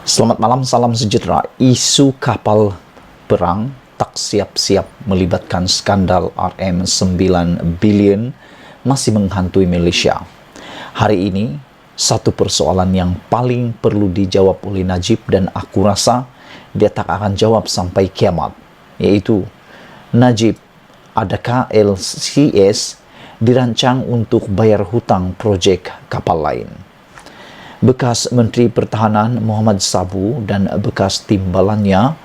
Selamat malam, salam sejahtera. Isu kapal perang tak siap-siap melibatkan skandal RM9 bilion masih menghantui Malaysia. Hari ini, satu persoalan yang paling perlu dijawab oleh Najib dan aku rasa dia tak akan jawab sampai kiamat, yaitu Najib, adakah LCS dirancang untuk bayar hutang projek kapal lain? Bekas Menteri Pertahanan Muhammad Sabu dan bekas timbalannya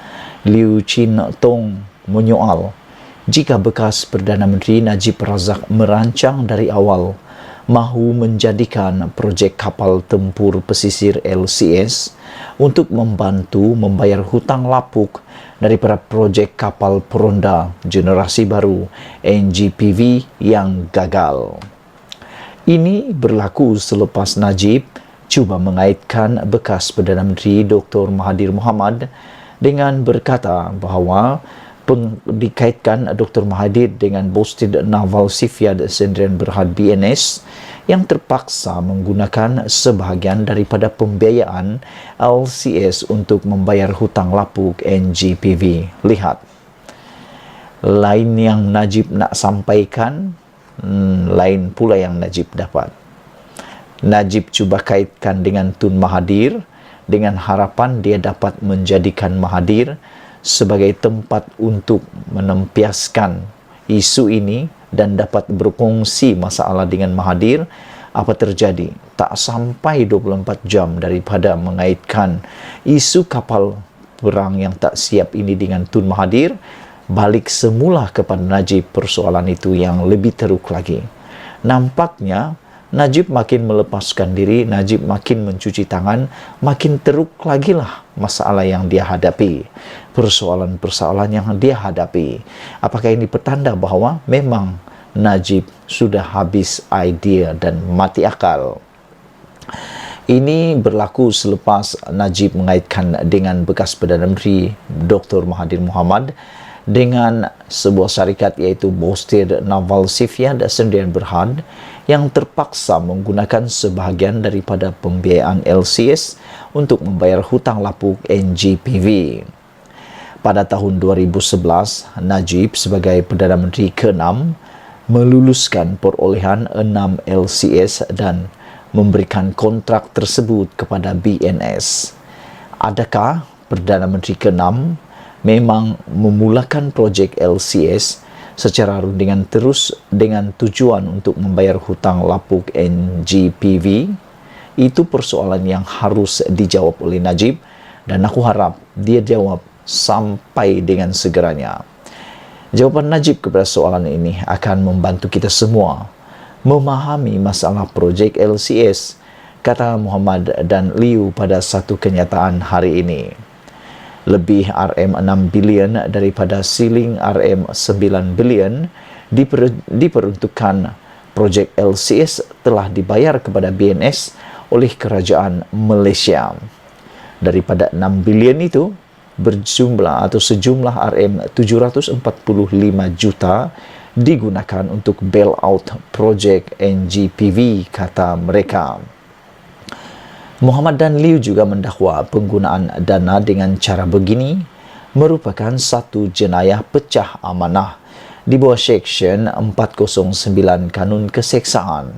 Liu Chin Tong menyoal jika bekas Perdana Menteri Najib Razak merancang dari awal mahu menjadikan projek kapal tempur pesisir LCS untuk membantu membayar hutang lapuk daripada projek kapal peronda generasi baru NGPV yang gagal. Ini berlaku selepas Najib cuba mengaitkan bekas Perdana Menteri Dr. Mahathir Mohamad dengan berkata bahawa dikaitkan Dr. Mahathir dengan Boasted Naval Shipyard Sdn Bhd BNS yang terpaksa menggunakan sebahagian daripada pembiayaan LCS untuk membayar hutang lapuk NGPV. Lihat, lain yang Najib nak sampaikan, lain pula yang Najib dapat. Najib cuba kaitkan dengan Tun Mahathir dengan harapan dia dapat menjadikan Mahathir sebagai tempat untuk menempiaskan isu ini dan dapat berkongsi masalah dengan Mahathir. Apa terjadi? Tak sampai 24 jam daripada mengaitkan isu kapal perang yang tak siap ini dengan Tun Mahathir, balik semula kepada Najib persoalan itu yang lebih teruk lagi. Nampaknya Najib makin melepaskan diri, Najib makin mencuci tangan, makin teruk lagi lah masalah yang dia hadapi, persoalan-persoalan yang dia hadapi. Apakah ini pertanda bahawa memang Najib sudah habis idea dan mati akal? Ini berlaku selepas Najib mengaitkan dengan bekas Perdana Menteri Dr. Mahathir Mohamad dengan sebuah syarikat iaitu Boasted Naval Shipyard Sdn Bhd yang terpaksa menggunakan sebahagian daripada pembiayaan LCS untuk membayar hutang lapuk NGPV. Pada tahun 2011, Najib sebagai Perdana Menteri ke-6 meluluskan perolehan 6 LCS dan memberikan kontrak tersebut kepada BNS. Adakah Perdana Menteri ke-6 memang memulakan projek LCS secara rundingan terus dengan tujuan untuk membayar hutang lapuk NGPV? Itu persoalan yang harus dijawab oleh Najib dan aku harap dia jawab sampai dengan segeranya. Jawapan Najib kepada soalan ini akan membantu kita semua memahami masalah projek LCS, kata Muhammad dan Liu pada satu kenyataan hari ini. Lebih RM6 bilion daripada siling RM9 bilion diperuntukkan projek LCS telah dibayar kepada BNS oleh kerajaan Malaysia. Daripada 6 bilion itu, berjumlah atau sejumlah RM745 juta digunakan untuk bailout projek NGPV, kata mereka. Muhammad dan Liu juga mendakwa penggunaan dana dengan cara begini merupakan satu jenayah pecah amanah di bawah Seksyen 409 Kanun Keseksaan.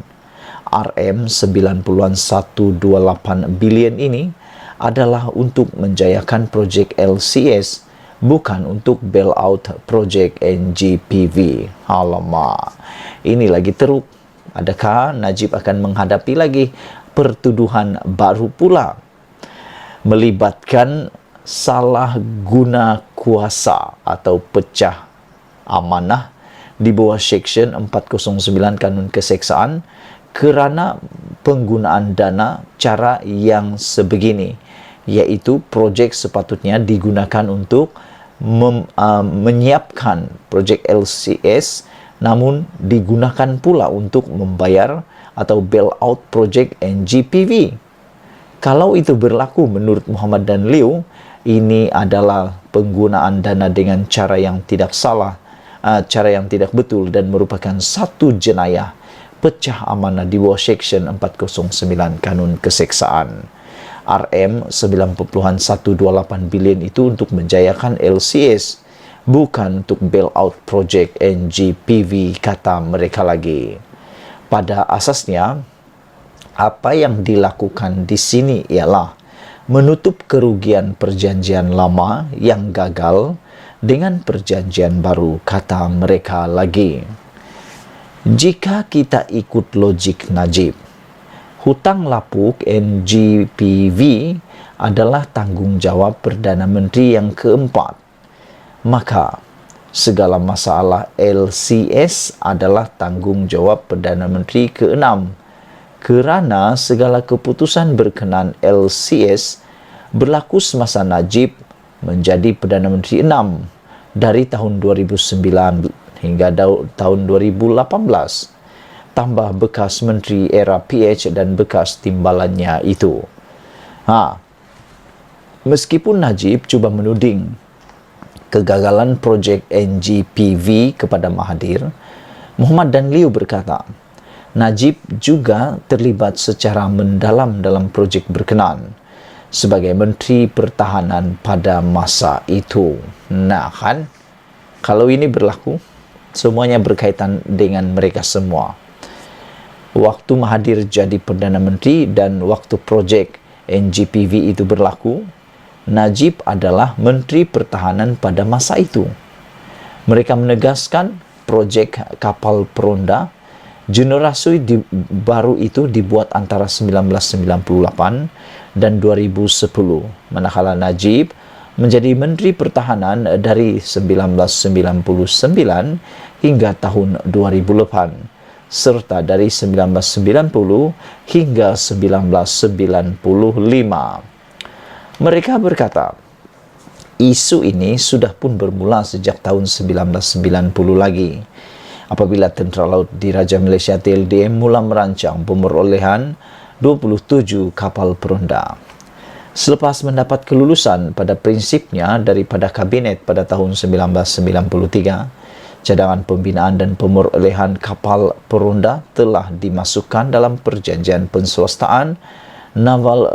RM9.128 bilion ini adalah untuk menjayakan projek LCS, bukan untuk bailout projek NGPV. Alamak, ini lagi teruk. Adakah Najib akan menghadapi lagi pertuduhan baru pula melibatkan salah guna kuasa atau pecah amanah di bawah Seksyen 409 Kanun Keseksaan kerana penggunaan dana cara yang sebegini, iaitu projek sepatutnya digunakan untuk menyiapkan projek LCS namun digunakan pula untuk membayar atau bailout projek NGPV. Kalau itu berlaku menurut Muhammad dan Liu, ini adalah penggunaan dana dengan cara yang tidak salah, cara yang tidak betul dan merupakan satu jenayah pecah amanah di bawah Seksyen 409 Kanun Keseksaan. RM9.128 bilion itu untuk menjayakan LCS, bukan untuk bailout projek NGPV, kata mereka lagi. Pada asasnya, apa yang dilakukan di sini ialah menutup kerugian perjanjian lama yang gagal dengan perjanjian baru, kata mereka lagi. Jika kita ikut logik Najib, hutang lapuk NGPV adalah tanggung jawab Perdana Menteri yang keempat, maka segala masalah LCS adalah tanggung jawab Perdana Menteri keenam, kerana segala keputusan berkenaan LCS berlaku semasa Najib menjadi Perdana Menteri 6 dari tahun 2009 hingga tahun 2018, tambah bekas menteri era PH dan bekas timbalannya itu. Meskipun Najib cuba menuding kegagalan projek NGPV kepada Mahathir, Muhammad dan Liu berkata, Najib juga terlibat secara mendalam dalam projek berkenaan sebagai Menteri Pertahanan pada masa itu. Nah kan, kalau ini berlaku, semuanya berkaitan dengan mereka semua. Waktu Mahathir jadi Perdana Menteri dan waktu projek NGPV itu berlaku, Najib adalah Menteri Pertahanan pada masa itu. Mereka menegaskan projek kapal peronda generasi baru itu dibuat antara 1998 dan 2010, manakala Najib menjadi Menteri Pertahanan dari 1999 hingga tahun 2008. Serta dari 1990 hingga 1995. Mereka berkata, isu ini sudah pun bermula sejak tahun 1990 lagi, apabila Tentera Laut Diraja Malaysia TLDM mula merancang pemerolehan 27 kapal peronda. Selepas mendapat kelulusan pada prinsipnya daripada Kabinet pada tahun 1993, cadangan pembinaan dan pemerolehan kapal peronda telah dimasukkan dalam perjanjian penswastaan Naval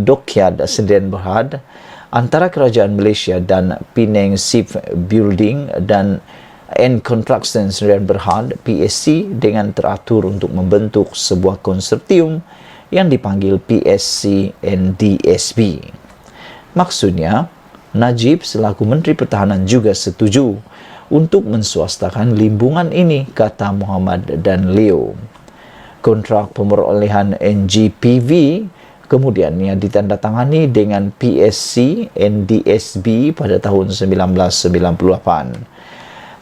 Dockyard Sdn Bhd antara Kerajaan Malaysia dan Penang Shipbuilding dan Construction Sdn Bhd PSC dengan teratur untuk membentuk sebuah konsortium yang dipanggil PSC NDSB. Maksudnya, Najib selaku Menteri Pertahanan juga setuju untuk menswastakan limbungan ini, kata Muhammad dan Leo. Kontrak pemerolehan NGPV kemudian yang ditandatangani dengan PSC NDSB pada tahun 1998.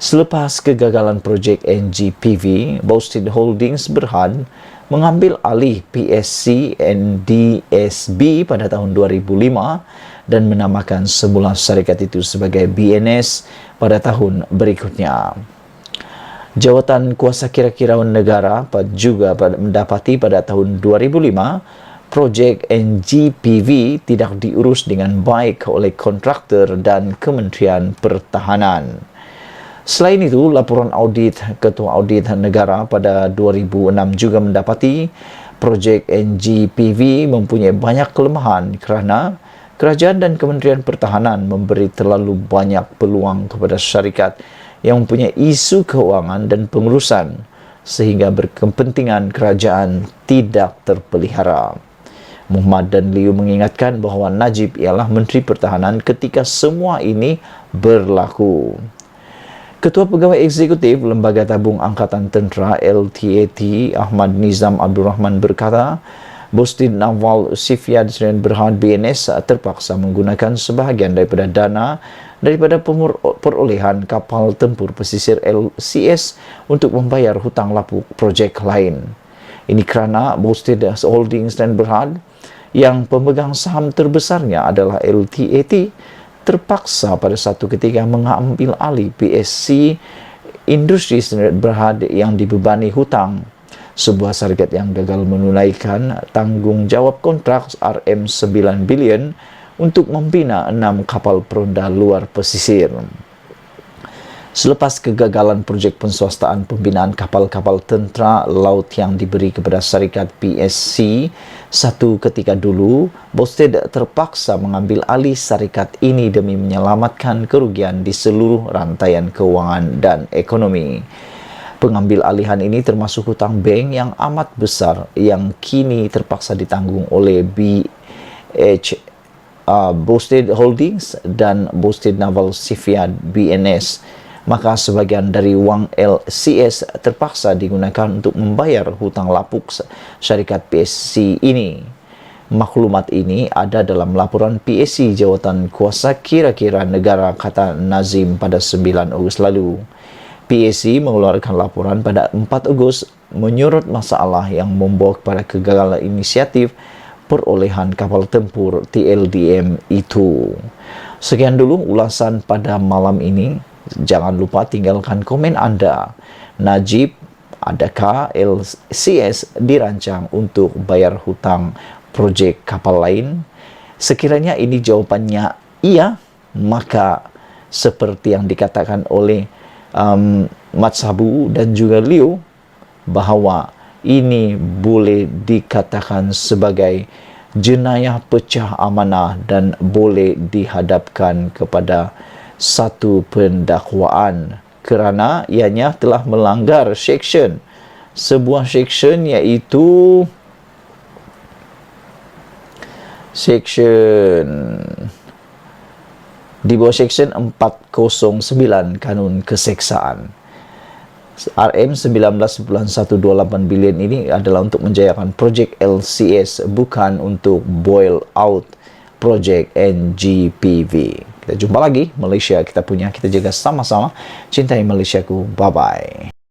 Selepas kegagalan projek NGPV, Boston Holdings Berhad mengambil alih PSC NDSB pada tahun 2005 dan menamakan semula syarikat itu sebagai BNS pada tahun berikutnya. Jawatan Kuasa Kira-Kirauan Negara juga mendapati pada tahun 2005, projek NGPV tidak diurus dengan baik oleh kontraktor dan Kementerian Pertahanan. Selain itu, laporan audit Ketua Audit Negara pada 2006 juga mendapati projek NGPV mempunyai banyak kelemahan kerana Kerajaan dan Kementerian Pertahanan memberi terlalu banyak peluang kepada syarikat yang mempunyai isu keuangan dan pengurusan sehingga berkepentingan kerajaan tidak terpelihara. Muhammad dan Liu mengingatkan bahawa Najib ialah Menteri Pertahanan ketika semua ini berlaku. Ketua Pegawai Eksekutif Lembaga Tabung Angkatan Tentera LTAT Ahmad Nizam Abdul Rahman berkata, Boston Naval Shipyard Sdn Bhd BNS terpaksa menggunakan sebahagian daripada dana daripada perolehan kapal tempur pesisir LCS untuk membayar hutang lapuk projek lain. Ini kerana Boston Holdings Sdn Bhd yang pemegang saham terbesarnya adalah LTAT terpaksa pada satu ketika mengambil alih PSC Industri Sdn Bhd yang dibebani hutang, sebuah syarikat yang gagal menunaikan tanggungjawab kontrak RM9 bilion untuk membina 6 kapal peronda luar pesisir. Selepas kegagalan projek penswastaan pembinaan kapal-kapal tentera laut yang diberi kepada syarikat PSC satu ketika dulu, Bosted terpaksa mengambil alih syarikat ini demi menyelamatkan kerugian di seluruh rantaian keuangan dan ekonomi. Pengambil alihan ini termasuk hutang bank yang amat besar yang kini terpaksa ditanggung oleh Bosted Holdings dan Bosted Naval Shipyard BNS. Maka sebagian dari wang LCS terpaksa digunakan untuk membayar hutang lapuk syarikat PSC ini. Maklumat ini ada dalam laporan PSC Jawatan Kuasa Kira-kira Negara, kata Nazim pada 9 Ogos lalu. PSC mengeluarkan laporan pada 4 Ogos menyurut masalah yang membawa kepada kegagalan inisiatif perolehan kapal tempur TLDM itu. Sekian dulu ulasan pada malam ini. Jangan lupa tinggalkan komen Anda. Najib, adakah LCS dirancang untuk bayar hutang projek kapal lain? Sekiranya ini jawabannya iya, maka seperti yang dikatakan oleh Mat Sabu dan juga Liu, bahwa ini boleh dikatakan sebagai jenayah pecah amanah dan boleh dihadapkan kepada satu pendakwaan kerana ianya telah melanggar sebuah section, iaitu di bawah section 409 Kanun Keseksaan. RM 19.128 bilion ini adalah untuk menjayakan projek LCS, bukan untuk boil out projek NGPV. Kita jumpa lagi. Malaysia kita punya, kita jaga sama-sama. Cintai Malaysiaku. Bye-bye.